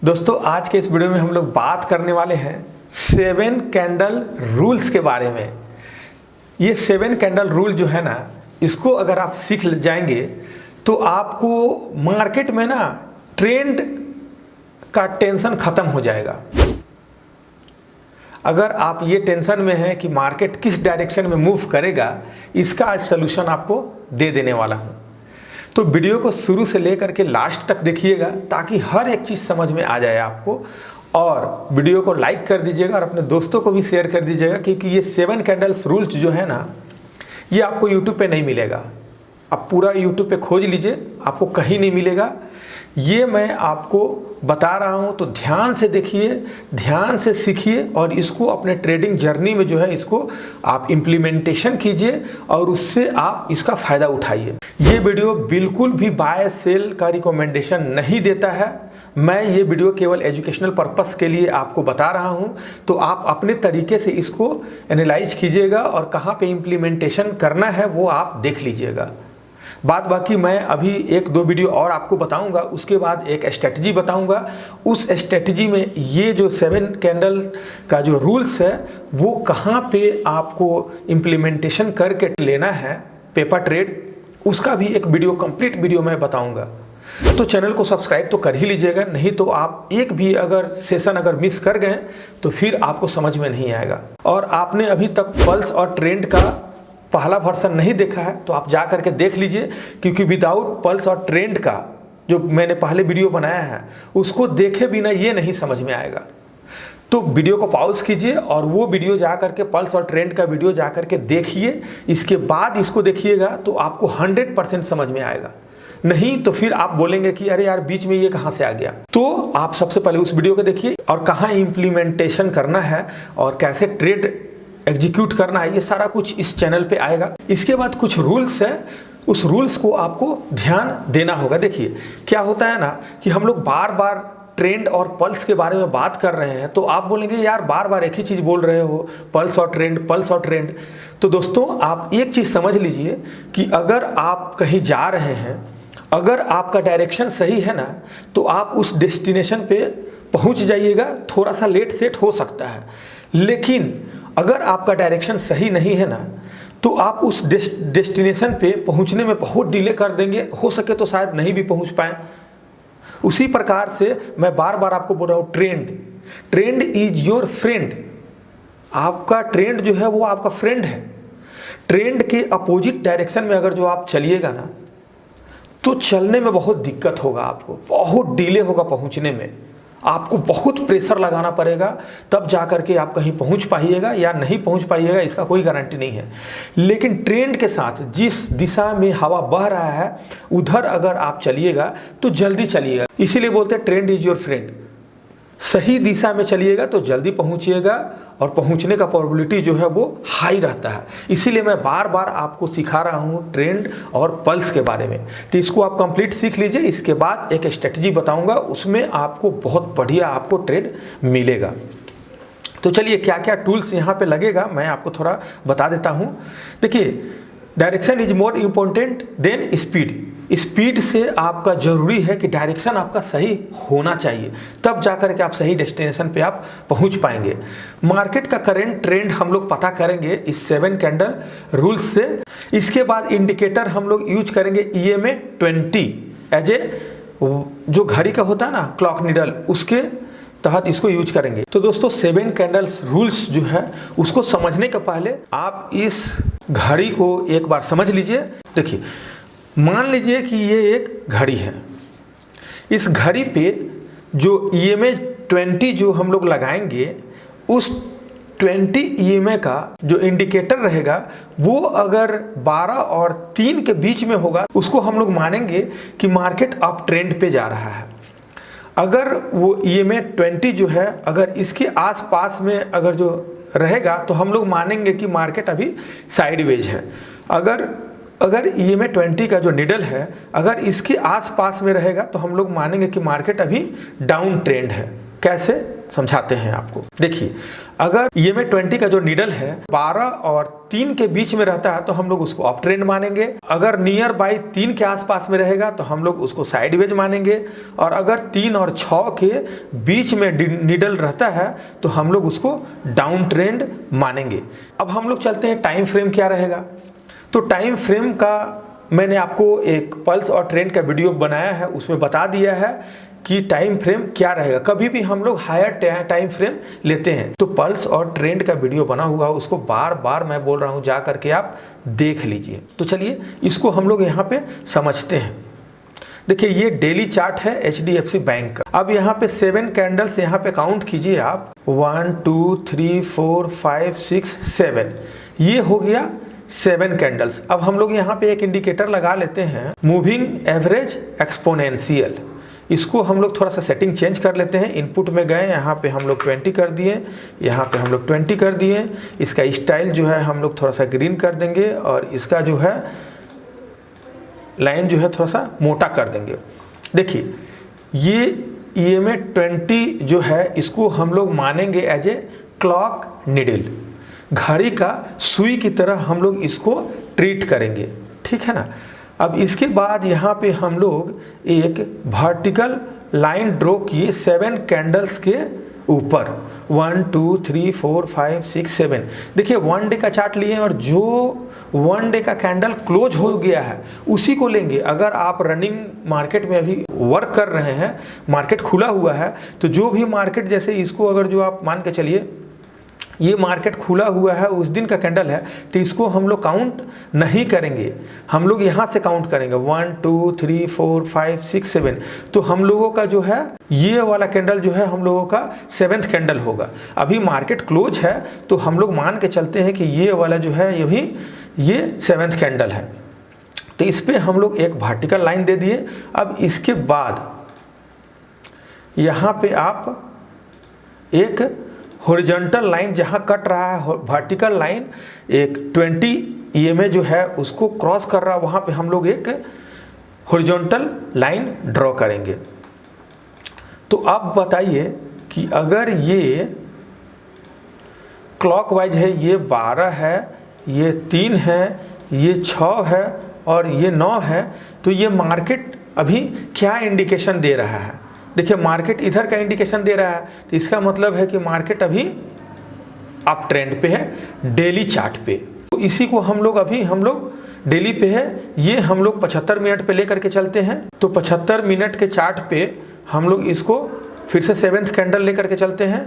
दोस्तों आज के इस वीडियो में हम लोग बात करने वाले हैं 7 कैंडल रूल्स के बारे में। ये 7 कैंडल रूल जो है ना, इसको अगर आप सीख जाएंगे तो आपको मार्केट में ना ट्रेंड का टेंशन ख़त्म हो जाएगा। अगर आप ये टेंशन में हैं कि मार्केट किस डायरेक्शन में मूव करेगा, इसका आज सलूशन आपको दे देने वाला हूँ। तो वीडियो को शुरू से लेकर के लास्ट तक देखिएगा ताकि हर एक चीज़ समझ में आ जाए आपको। और वीडियो को लाइक कर दीजिएगा और अपने दोस्तों को भी शेयर कर दीजिएगा, क्योंकि ये 7 कैंडल्स रूल्स जो है ना, ये आपको यूट्यूब पे नहीं मिलेगा। आप पूरा यूट्यूब पे खोज लीजिए, आपको कहीं नहीं मिलेगा। ये मैं आपको बता रहा हूँ, तो ध्यान से देखिए, ध्यान से सीखिए और इसको अपने ट्रेडिंग जर्नी में जो है इसको आप इम्प्लीमेंटेशन कीजिए और उससे आप इसका फ़ायदा उठाइए। ये वीडियो बिल्कुल भी बाय सेल का रिकमेंडेशन नहीं देता है। मैं ये वीडियो केवल एजुकेशनल पर्पस के लिए आपको बता रहा हूँ, तो आप अपने तरीके से इसको एनालाइज कीजिएगा और कहाँ पे इम्प्लीमेंटेशन करना है वो आप देख लीजिएगा। बात बाकी मैं अभी 1-2 वीडियो और आपको बताऊंगा, उसके बाद एक स्ट्रेटजी बताऊंगा। उस स्ट्रेटजी में ये जो 7 कैंडल का जो रूल्स है वो कहाँ पे आपको इम्प्लीमेंटेशन करके लेना है पेपर ट्रेड, उसका भी एक वीडियो कंप्लीट वीडियो मैं बताऊंगा। तो चैनल को सब्सक्राइब तो कर ही लीजिएगा, नहीं तो आप एक भी अगर सेशन अगर मिस कर गए तो फिर आपको समझ में नहीं आएगा। और आपने अभी तक पल्स और ट्रेंड का पहला वर्सन नहीं देखा है तो आप जा करके देख लीजिए, क्योंकि विदाउट पल्स और ट्रेंड का जो मैंने पहले वीडियो बनाया है उसको देखे बिना ये नहीं समझ में आएगा। तो वीडियो को पॉज कीजिए और वो वीडियो जा करके पल्स और ट्रेंड का वीडियो जा करके देखिए, इसके बाद इसको देखिएगा तो आपको 100% समझ में आएगा। नहीं तो फिर आप बोलेंगे कि अरे यार बीच में ये कहाँ से आ गया। तो आप सबसे पहले उस वीडियो को देखिए और कहाँ इम्प्लीमेंटेशन करना है और कैसे ट्रेड एग्जीक्यूट करना है, ये सारा कुछ इस चैनल पे आएगा। इसके बाद कुछ रूल्स है, उस रूल्स को आपको ध्यान देना होगा। देखिए क्या होता है ना कि हम लोग बार बार ट्रेंड और पल्स के बारे में बात कर रहे हैं, तो आप बोलेंगे यार बार बार एक ही चीज़ बोल रहे हो, पल्स और ट्रेंड, पल्स और ट्रेंड। तो दोस्तों आप एक चीज़ समझ लीजिए कि अगर आप कहीं जा रहे हैं, अगर आपका डायरेक्शन सही है ना, तो आप उस डेस्टिनेशन पे पहुंच जाइएगा। थोड़ा सा लेट सेट हो सकता है, लेकिन अगर आपका डायरेक्शन सही नहीं है ना, तो आप उस डेस्टिनेशन पे पहुंचने में बहुत डिले कर देंगे, हो सके तो शायद नहीं भी पहुंच पाए। उसी प्रकार से मैं बार बार आपको बोल रहा हूँ, ट्रेंड इज योर फ्रेंड। आपका ट्रेंड जो है वो आपका फ्रेंड है। ट्रेंड के अपोजिट डायरेक्शन में अगर जो आप चलिएगा ना, तो चलने में बहुत दिक्कत होगा, आपको बहुत डिले होगा पहुंचने में, आपको बहुत प्रेशर लगाना पड़ेगा, तब जा कर के आप कहीं पहुंच पाइएगा या नहीं पहुंच पाइएगा, इसका कोई गारंटी नहीं है। लेकिन ट्रेंड के साथ जिस दिशा में हवा बह रहा है उधर अगर आप चलिएगा तो जल्दी चलिएगा। इसीलिए बोलते हैं ट्रेंड इज योर फ्रेंड। सही दिशा में चलिएगा तो जल्दी पहुंचिएगा और पहुंचने का प्रोबेबिलिटी जो है वो हाई रहता है। इसीलिए मैं बार बार आपको सिखा रहा हूं ट्रेंड और पल्स के बारे में। तो इसको आप कंप्लीट सीख लीजिए, इसके बाद एक स्ट्रेटजी बताऊंगा, उसमें आपको बहुत बढ़िया आपको ट्रेड मिलेगा। तो चलिए क्या क्या टूल्स यहाँ पे लगेगा मैं आपको थोड़ा बता देता हूँ। देखिए, direction is more important then speed. Speed से आपका जरूरी है कि डायरेक्शन आपका सही होना चाहिए, तब जाकर के आप सही डेस्टिनेशन पे आप पहुंच पाएंगे। मार्केट का करंट ट्रेंड हम लोग पता करेंगे इस 7 कैंडल रूल्स से। इसके बाद इंडिकेटर हम लोग यूज करेंगे EMA 20 एज ए जो घड़ी का होता है ना, क्लॉक नीडल, उसके तहत इसको यूज करेंगे। तो दोस्तों 7 कैंडल्स रूल्स जो है उसको समझने के पहले आप इस घड़ी को एक बार समझ लीजिए। देखिए, मान लीजिए कि ये एक घड़ी है। इस घड़ी पे जो EMA 20 जो हम लोग लगाएंगे, उस 20 EMA का जो इंडिकेटर रहेगा वो अगर 12 और 3 के बीच में होगा, उसको हम लोग मानेंगे कि मार्केट अप ट्रेंड पे जा रहा है। अगर वो EMA 20 जो है अगर इसके आसपास में अगर जो रहेगा तो हम लोग मानेंगे कि मार्केट अभी साइडवेज है। अगर EMA 20 का जो निडल है अगर इसके आसपास में रहेगा तो हम लोग मानेंगे कि मार्केट अभी डाउन ट्रेंड है। कैसे समझाते हैं आपको। देखिए, अगर EMA 20 का जो नीडल है 12 और 3 के बीच में रहता है तो हम लोग उसको अप ट्रेंड मानेंगे। अगर नियर बाई 3 के आसपास में रहेगा तो हम लोग उसको साइडवेज मानेंगे। और अगर 3 और 6 के बीच में नीडल रहता है तो हम लोग उसको डाउन ट्रेंड मानेंगे। अब हम लोग चलते हैं टाइम फ्रेम क्या रहेगा। तो टाइम फ्रेम का मैंने आपको एक पल्स और ट्रेंड का वीडियो बनाया है, उसमें बता दिया है कि टाइम फ्रेम क्या रहेगा। कभी भी हम लोग हायर टाइम फ्रेम लेते हैं तो पल्स और ट्रेंड का वीडियो बना हुआ है, उसको बार बार मैं बोल रहा हूं जा करके आप देख लीजिए। तो चलिए इसको हम लोग यहाँ पे समझते हैं। देखिए, ये डेली चार्ट है HDFC बैंक का। अब यहाँ पे 7 कैंडल्स यहाँ पे काउंट कीजिए आप, 1 2 3 4 5 6 7, ये हो गया 7 कैंडल्स। अब हम लोग यहाँ पे एक इंडिकेटर लगा लेते हैं, मूविंग एवरेज एक्सपोनेंशियल। इसको हम लोग थोड़ा सा सेटिंग चेंज कर लेते हैं। इनपुट में गए, यहाँ पे हम लोग 20 कर दिए, यहाँ पे हम लोग 20 कर दिए। इसका स्टाइल जो है हम लोग थोड़ा सा ग्रीन कर देंगे और इसका जो है लाइन जो है थोड़ा सा मोटा कर देंगे। देखिए, ये EMA 20 जो है इसको हम लोग मानेंगे एज ए क्लॉक निडल, घड़ी का सुई की तरह हम लोग इसको ट्रीट करेंगे, ठीक है ना। अब इसके बाद यहाँ पे हम लोग एक वर्टिकल लाइन ड्रॉ किए 7 कैंडल्स के ऊपर, 1 2 3 4 5 6 7। देखिए, 1 डे का चार्ट लिए और जो 1 डे का कैंडल क्लोज हो गया है उसी को लेंगे। अगर आप रनिंग मार्केट में अभी वर्क कर रहे हैं, मार्केट खुला हुआ है, तो जो भी मार्केट जैसे इसको अगर जो आप मान के चलिए ये मार्केट खुला हुआ है, उस दिन का कैंडल है, तो इसको हम लोग काउंट नहीं करेंगे, हम लोग यहाँ से काउंट करेंगे 1 2 3 4 5 6 7। तो हम लोगों का जो है ये वाला कैंडल जो है हम लोगों का 7th कैंडल होगा। अभी मार्केट क्लोज है तो हम लोग मान के चलते हैं कि ये वाला जो है ये 7th कैंडल है। तो इस पर हम लोग एक वर्टिकल लाइन दे दिए। अब इसके बाद यहाँ पे आप एक हॉरिजॉन्टल लाइन जहाँ कट रहा है, वर्टिकल लाइन एक 20 EMA जो है उसको क्रॉस कर रहा है, वहाँ पे हम लोग एक हॉरिजॉन्टल लाइन ड्रॉ करेंगे। तो अब बताइए कि अगर ये क्लॉकवाइज है, ये 12 है, ये 3 है, ये 6 है और ये 9 है, तो ये मार्केट अभी क्या इंडिकेशन दे रहा है। देखिए, मार्केट इधर का इंडिकेशन दे रहा है, तो इसका मतलब है कि मार्केट अभी अप ट्रेंड पे है डेली चार्ट पे। तो इसी को हम लोग डेली पे है, ये हम लोग 75 मिनट पे लेकर के चलते हैं। तो 75 मिनट के चार्ट पे हम लोग इसको फिर से 7th कैंडल लेकर के चलते हैं,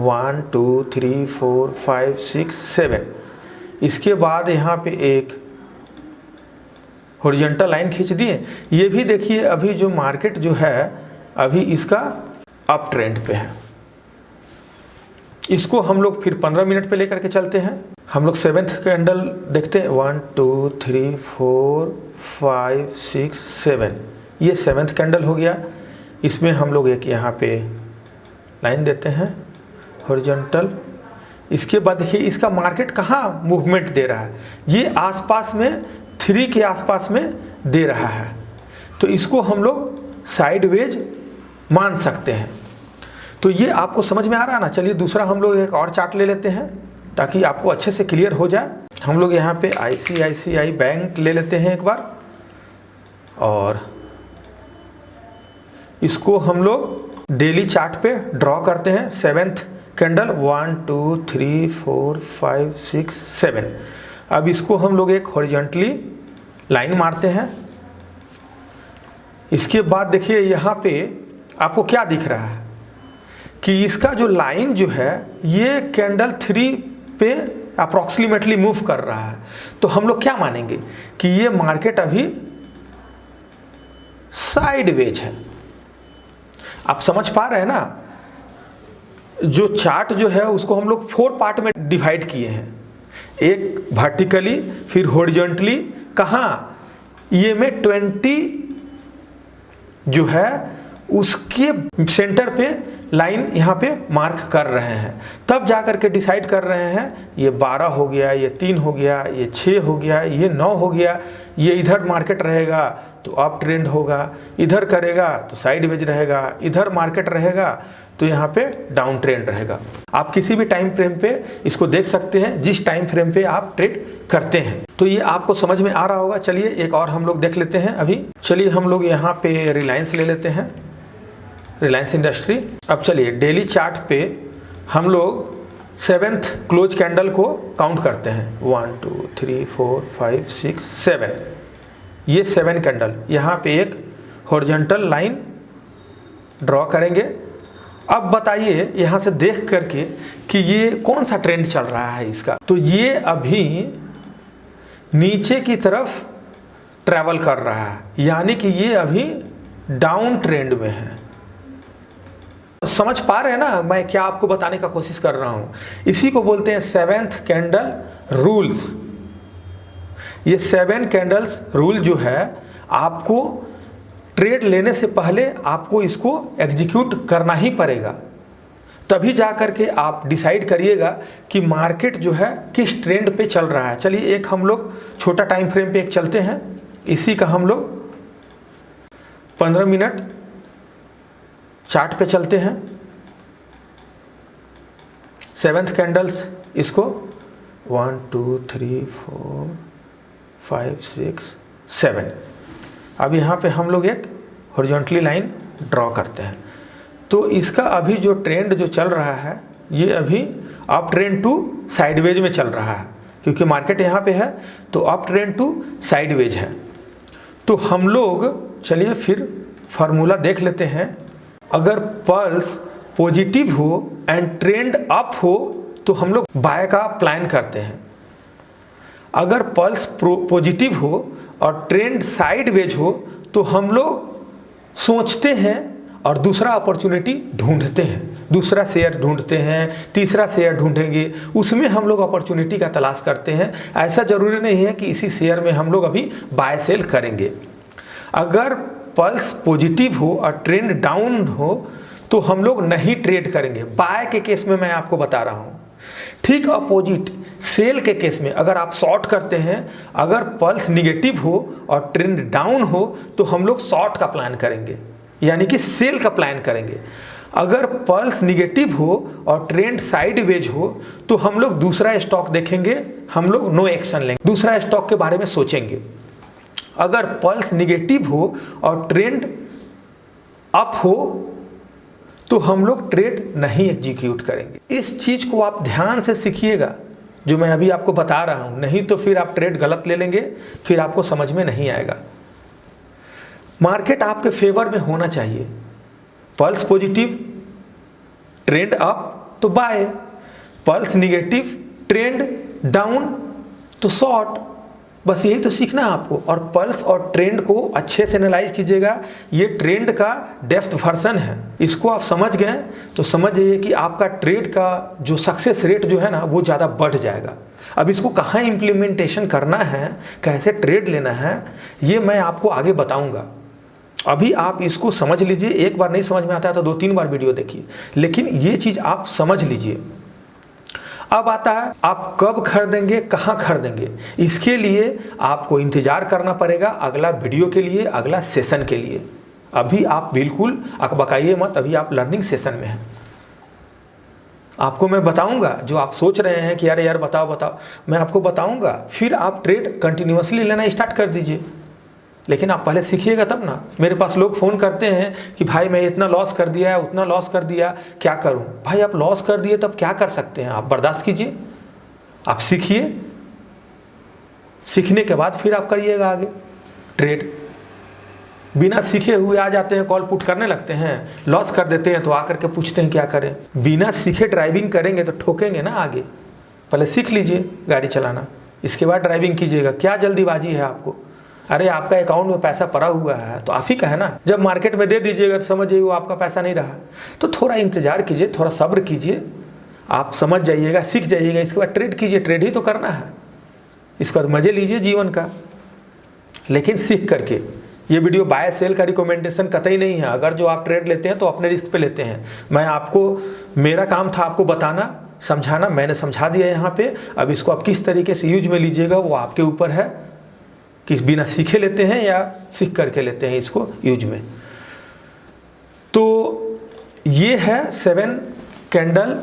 1 2 3 4 5 6 7। इसके बाद यहाँ पे एक हॉरिजॉन्टल लाइन खींच दिए। ये भी देखिए, अभी जो मार्केट जो है अभी इसका अप ट्रेंड पे है। इसको हम लोग फिर 15 मिनट पे लेकर के चलते हैं। हम लोग 7th कैंडल देखते हैं, 1 2 3 4 5 6 7, ये 7th कैंडल हो गया। इसमें हम लोग एक यहाँ पे लाइन देते हैं हॉरिजॉन्टल। इसके बाद देखिए इसका मार्केट कहाँ मूवमेंट दे रहा है, ये आसपास में 3 के आसपास में दे रहा है, तो इसको हम लोग साइडवेज मान सकते हैं। तो ये आपको समझ में आ रहा है ना। चलिए दूसरा हम लोग एक और चार्ट ले लेते हैं ताकि आपको अच्छे से क्लियर हो जाए। हम लोग यहाँ पे ICICI बैंक ले लेते हैं एक बार, और इसको हम लोग डेली चार्ट पे ड्रॉ करते हैं। 7th candle, 1 2 3 4 5 6 7। अब इसको हम लोग एक हॉरिजॉन्टली लाइन मारते हैं। इसके बाद देखिए यहाँ पे आपको क्या दिख रहा है कि इसका जो लाइन जो है ये कैंडल 3 पे अप्रॉक्सीमेटली मूव कर रहा है। तो हम लोग क्या मानेंगे कि ये मार्केट अभी साइडवेज है। आप समझ पा रहे हैं ना। जो चार्ट जो है उसको हम लोग 4 पार्ट में डिवाइड किए हैं, एक वर्टिकली, फिर हॉरिजॉन्टली, कहाँ EMA 20 जो है उसके सेंटर पे लाइन यहाँ पे मार्क कर रहे हैं, तब जा कर के डिसाइड कर रहे हैं ये 12 हो गया, ये 3 हो गया, ये 6 हो गया, ये 9 हो गया, ये इधर मार्केट रहेगा तो अप ट्रेंड होगा, इधर करेगा तो साइडवेज रहेगा, इधर मार्केट रहेगा तो यहाँ पे डाउन ट्रेंड रहेगा। आप किसी भी टाइम फ्रेम पे इसको देख सकते हैं, जिस टाइम फ्रेम पे आप ट्रेड करते हैं। तो ये आपको समझ में आ रहा होगा। चलिए एक और हम लोग देख लेते हैं अभी। चलिए हम लोग यहाँ पे रिलायंस ले लेते हैं, रिलायंस इंडस्ट्री। अब चलिए डेली चार्ट पे हम लोग 7th क्लोज कैंडल को काउंट करते हैं। 1 2 3 4 5 6 7, ये 7 कैंडल। यहाँ पे एक हॉरिजॉन्टल लाइन ड्रॉ करेंगे। अब बताइए यहाँ से देख करके कि ये कौन सा ट्रेंड चल रहा है इसका। तो ये अभी नीचे की तरफ ट्रैवल कर रहा है, यानी कि ये अभी डाउन ट्रेंड में है। समझ पा रहे हैं ना मैं क्या आपको बताने का कोशिश कर रहा हूँ। इसी को बोलते हैं 7th कैंडल रूल्स। ये 7 कैंडल्स रूल जो है, आपको ट्रेड लेने से पहले आपको इसको एग्जीक्यूट करना ही पड़ेगा, तभी जा कर के आप डिसाइड करिएगा कि मार्केट जो है किस ट्रेंड पे चल रहा है। चलिए एक हम लोग छोटा टाइम फ्रेम पे एक चलते हैं। इसी का हम लोग 15 मिनट चार्ट पे चलते हैं। 7th कैंडल्स, इसको 1 2 3 4 5 6 7। अब यहाँ पे हम लोग एक हॉरिजॉन्टली लाइन ड्रॉ करते हैं। तो इसका अभी जो ट्रेंड जो चल रहा है, ये अभी अप ट्रेंड टू साइडवेज में चल रहा है, क्योंकि मार्केट यहाँ पे है तो अप ट्रेंड टू साइडवेज है। तो हम लोग चलिए फिर फार्मूला देख लेते हैं। अगर पल्स पॉजिटिव हो एंड ट्रेंड अप हो तो हम लोग बाय का प्लान करते हैं। अगर पल्स पॉजिटिव हो और ट्रेंड साइडवेज हो तो हम लोग सोचते हैं और दूसरा अपॉर्चुनिटी ढूंढते हैं, दूसरा शेयर ढूंढते हैं, तीसरा शेयर ढूंढेंगे, उसमें हम लोग अपॉर्चुनिटी का तलाश करते हैं। ऐसा जरूरी नहीं है कि इसी शेयर में हम लोग अभी बाय सेल करेंगे। अगर पल्स पॉजिटिव हो और ट्रेंड डाउन हो तो हम लोग नहीं ट्रेड करेंगे। बाय के केस में मैं आपको बता रहा हूँ। ठीक अपोजिट सेल के केस में अगर आप शॉर्ट करते हैं, अगर पल्स निगेटिव हो और ट्रेंड डाउन हो तो हम लोग शॉर्ट का प्लान करेंगे, यानी कि सेल का प्लान करेंगे। अगर पल्स निगेटिव हो और ट्रेंड साइडवेज हो तो हम लोग दूसरा स्टॉक देखेंगे, हम लोग नो एक्शन लेंगे, दूसरा स्टॉक के बारे में सोचेंगे। अगर पल्स निगेटिव हो और ट्रेंड अप हो तो हम लोग ट्रेड नहीं एग्जीक्यूट करेंगे। इस चीज को आप ध्यान से सीखिएगा जो मैं अभी आपको बता रहा हूं, नहीं तो फिर आप ट्रेड गलत ले लेंगे, फिर आपको समझ में नहीं आएगा। मार्केट आपके फेवर में होना चाहिए। पल्स पॉजिटिव, ट्रेंड अप तो buy, pulse negative, trend down तो शॉर्ट। बस यही तो सीखना है आपको। और पल्स और ट्रेंड को अच्छे से एनालाइज कीजिएगा। ये ट्रेंड का डेप्थ वर्जन है, इसको आप समझ गए तो समझ जाइए कि आपका ट्रेड का जो सक्सेस रेट जो है ना वो ज़्यादा बढ़ जाएगा। अब इसको कहाँ इम्प्लीमेंटेशन करना है, कैसे ट्रेड लेना है, ये मैं आपको आगे बताऊंगा। अभी आप इसको समझ लीजिए। एक बार नहीं समझ में आता है तो 2-3 बार वीडियो देखिए, लेकिन ये चीज़ आप समझ लीजिए। अब आता है आप कब खरीदेंगे, कहाँ खरीदेंगे। इसके लिए आपको इंतजार करना पड़ेगा अगला वीडियो के लिए, अगला सेशन के लिए। अभी आप बिल्कुल अकबकाइए मत, अभी आप लर्निंग सेशन में हैं। आपको मैं बताऊंगा जो आप सोच रहे हैं कि अरे यार बताओ, मैं आपको बताऊंगा, फिर आप ट्रेड कंटिन्यूअसली लेना स्टार्ट कर दीजिए। लेकिन आप पहले सीखिएगा तब ना। मेरे पास लोग फ़ोन करते हैं कि भाई मैं इतना लॉस कर दिया है, उतना लॉस कर दिया, क्या करूं। भाई आप लॉस कर दिए तब क्या कर सकते हैं, आप बर्दाश्त कीजिए, आप सीखिए, सीखने के बाद फिर आप करिएगा आगे ट्रेड। बिना सीखे हुए आ जाते हैं, कॉल पुट करने लगते हैं, लॉस कर देते हैं तो आकर के पूछते हैं क्या करें। बिना सीखे ड्राइविंग करेंगे तो ठोकेंगे ना आगे। पहले सीख लीजिए गाड़ी चलाना, इसके बाद ड्राइविंग कीजिएगा। क्या जल्दीबाजी है आपको। अरे आपका अकाउंट में पैसा पड़ा हुआ है तो आप ही का है ना। जब मार्केट में दे दीजिएगा तो समझिए वो आपका पैसा नहीं रहा। तो थोड़ा इंतजार कीजिए, थोड़ा सब्र कीजिए, आप समझ जाइएगा, सीख जाइएगा। इसके बाद ट्रेड कीजिए, ट्रेड ही तो करना है। इसके बाद मज़े लीजिए जीवन का, लेकिन सीख करके। ये वीडियो बाय सेल का रिकमेंडेशन कतई नहीं है। अगर जो आप ट्रेड लेते हैं तो अपने रिस्क पे लेते हैं। मैं आपको, मेरा काम था आपको बताना, समझाना, मैंने समझा दिया यहाँ पे। अब इसको आप किस तरीके से यूज में लीजिएगा वो आपके ऊपर है कि बिना सीखे लेते हैं या सीख करके लेते हैं इसको यूज में। तो ये है 7 कैंडल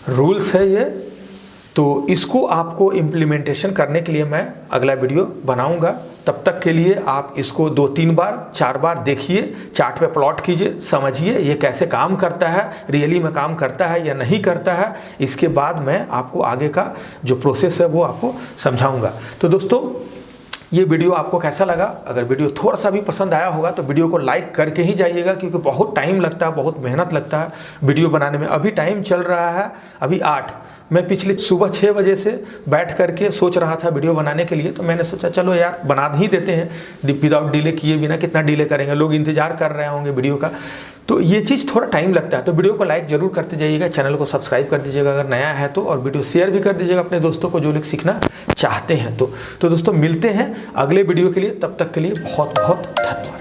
रूल्स है ये। तो इसको आपको इम्प्लीमेंटेशन करने के लिए मैं अगला वीडियो बनाऊंगा। तब तक के लिए आप इसको 2-3 बार 4 बार देखिए, चार्ट पे प्लॉट कीजिए, समझिए ये कैसे काम करता है, रियली में काम करता है या नहीं करता है। इसके बाद मैं आपको आगे का जो प्रोसेस है वो आपको समझाऊंगा। तो दोस्तों ये वीडियो आपको कैसा लगा? अगर वीडियो थोड़ा सा भी पसंद आया होगा तो वीडियो को लाइक करके ही जाइएगा, क्योंकि बहुत टाइम लगता है, बहुत मेहनत लगता है वीडियो बनाने में। अभी टाइम चल रहा है अभी 8, मैं पिछले सुबह 6 बजे से बैठ करके सोच रहा था वीडियो बनाने के लिए। तो मैंने सोचा चलो यार बना ही देते हैं विदाउट डिले किए बिना। कितना डिले करेंगे, लोग इंतजार कर रहे होंगे वीडियो का। तो ये चीज़ थोड़ा टाइम लगता है। तो वीडियो को लाइक जरूर करते जाइएगा, चैनल को सब्सक्राइब कर दीजिएगा अगर नया है तो, और वीडियो शेयर भी कर दीजिएगा अपने दोस्तों को जो लोग सीखना चाहते हैं। तो दोस्तों मिलते हैं अगले वीडियो के लिए, तब तक के लिए बहुत बहुत धन्यवाद।